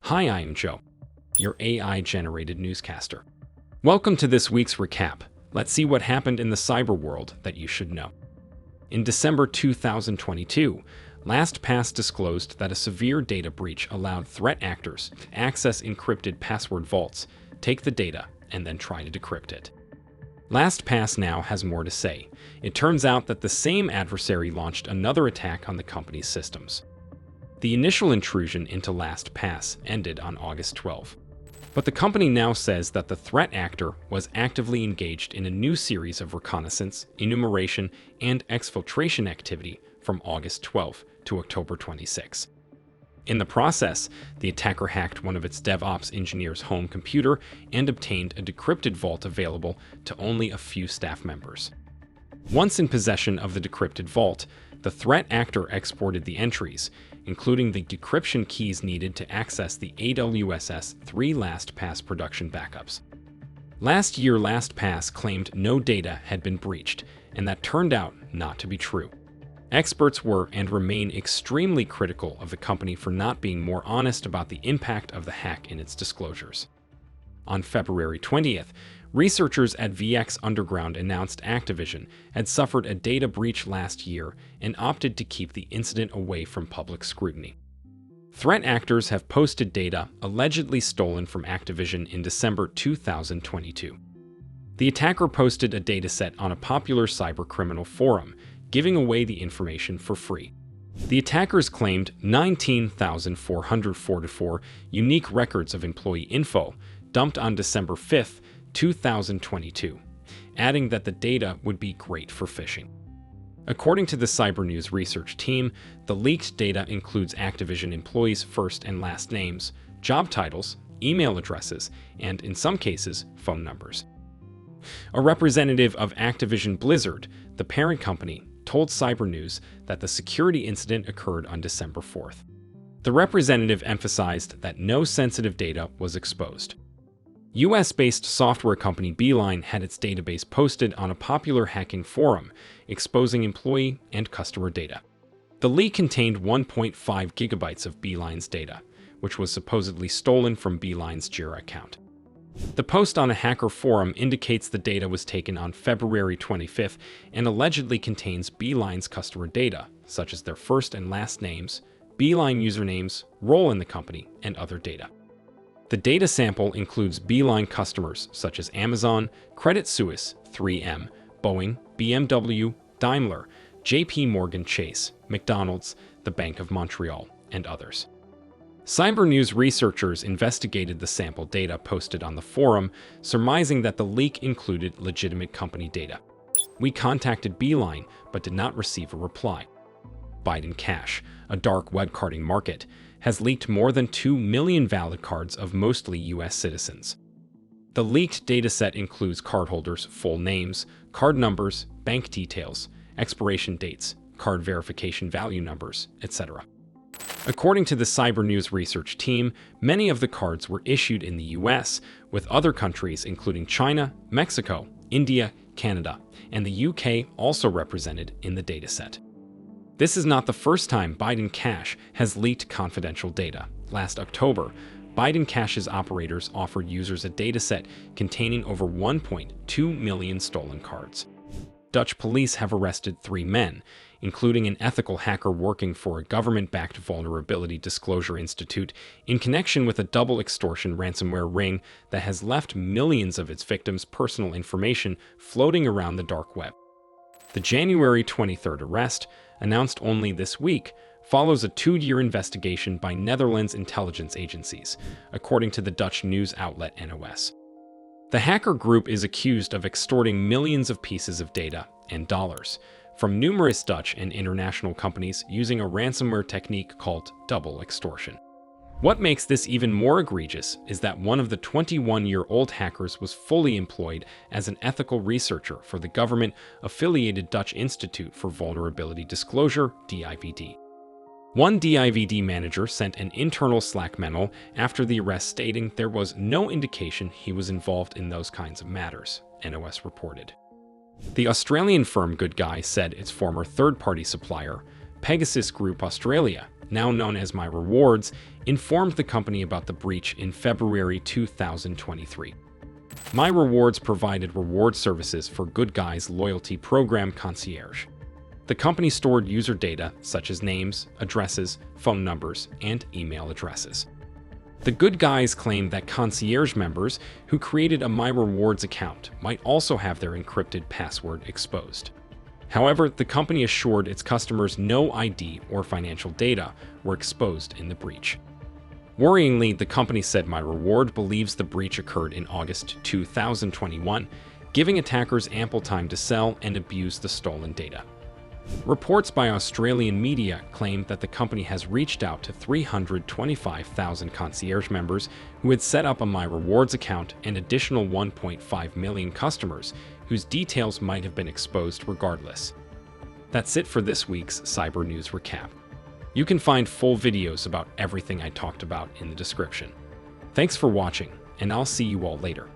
Hi, I am Joe, your AI-generated newscaster. Welcome to this week's recap. Let's see what happened in the cyber world that you should know. In December 2022, LastPass disclosed that a severe data breach allowed threat actors to access encrypted password vaults, take the data, and then try to decrypt it. LastPass now has more to say. It turns out that the same adversary launched another attack on the company's systems. The initial intrusion into LastPass ended on August 12. But the company now says that the threat actor was actively engaged in a new series of reconnaissance, enumeration, and exfiltration activity from August 12 to October 26. In the process, the attacker hacked one of its DevOps engineers' home computer and obtained a decrypted vault available to only a few staff members. Once in possession of the decrypted vault, the threat actor exported the entries, including the decryption keys needed to access the AWS S3 LastPass production backups. Last year, LastPass claimed no data had been breached, and that turned out not to be true. Experts were and remain extremely critical of the company for not being more honest about the impact of the hack in its disclosures. On February 20th, researchers at VX Underground announced Activision had suffered a data breach last year and opted to keep the incident away from public scrutiny. Threat actors have posted data allegedly stolen from Activision in December 2022. The attacker posted a dataset on a popular cybercriminal forum, giving away the information for free. The attackers claimed 19,444 unique records of employee info dumped on December 5, 2022, adding that the data would be great for phishing. According to the Cybernews research team, the leaked data includes Activision employees' first and last names, job titles, email addresses, and, in some cases, phone numbers. A representative of Activision Blizzard, the parent company, told Cybernews that the security incident occurred on December 4th. The representative emphasized that no sensitive data was exposed. US-based software company Beeline had its database posted on a popular hacking forum, exposing employee and customer data. The leak contained 1.5 gigabytes of Beeline's data, which was supposedly stolen from Beeline's Jira account. The post on a hacker forum indicates the data was taken on February 25th and allegedly contains Beeline's customer data, such as their first and last names, Beeline usernames, role in the company, and other data. The data sample includes Beeline customers such as Amazon, Credit Suisse, 3M, Boeing, BMW, Daimler, JP Morgan Chase, McDonald's, the Bank of Montreal, and others. Cybernews researchers investigated the sample data posted on the forum, surmising that the leak included legitimate company data. We contacted Beeline, but did not receive a reply. BidenCash, a dark web carding market, has leaked more than 2 million valid cards of mostly US citizens. The leaked dataset includes cardholders' full names, card numbers, bank details, expiration dates, card verification value numbers, etc. According to the Cybernews research team, many of the cards were issued in the US, with other countries including China, Mexico, India, Canada, and the UK also represented in the dataset. This is not the first time BidenCash has leaked confidential data. Last October, BidenCash's operators offered users a dataset containing over 1.2 million stolen cards. Dutch police have arrested 3 men, including an ethical hacker working for a government-backed vulnerability disclosure institute, in connection with a double extortion ransomware ring that has left millions of its victims' personal information floating around the dark web. The January 23rd arrest, announced only this week, follows a 2-year investigation by Netherlands intelligence agencies, according to the Dutch news outlet NOS. The hacker group is accused of extorting millions of pieces of data and dollars from numerous Dutch and international companies using a ransomware technique called double extortion. What makes this even more egregious is that one of the 21-year-old hackers was fully employed as an ethical researcher for the government-affiliated Dutch Institute for Vulnerability Disclosure, DIVD. One DIVD manager sent an internal Slack memo after the arrest stating there was no indication he was involved in those kinds of matters, NOS reported. The Australian firm Good Guy said its former third-party supplier, Pegasus Group Australia, now known as My Rewards, informed the company about the breach in February 2023. My Rewards provided reward services for Good Guys loyalty program Concierge. The company stored user data such as names, addresses, phone numbers, and email addresses. The Good Guys claimed that Concierge members who created a My Rewards account might also have their encrypted password exposed. However, the company assured its customers no ID or financial data were exposed in the breach. Worryingly, the company said My Reward believes the breach occurred in August 2021, giving attackers ample time to sell and abuse the stolen data. Reports by Australian media claim that the company has reached out to 325,000 concierge members who had set up a My Rewards account and additional 1.5 million customers whose details might have been exposed regardless. That's it for this week's Cyber News Recap. You can find full videos about everything I talked about in the description. Thanks for watching, and I'll see you all later.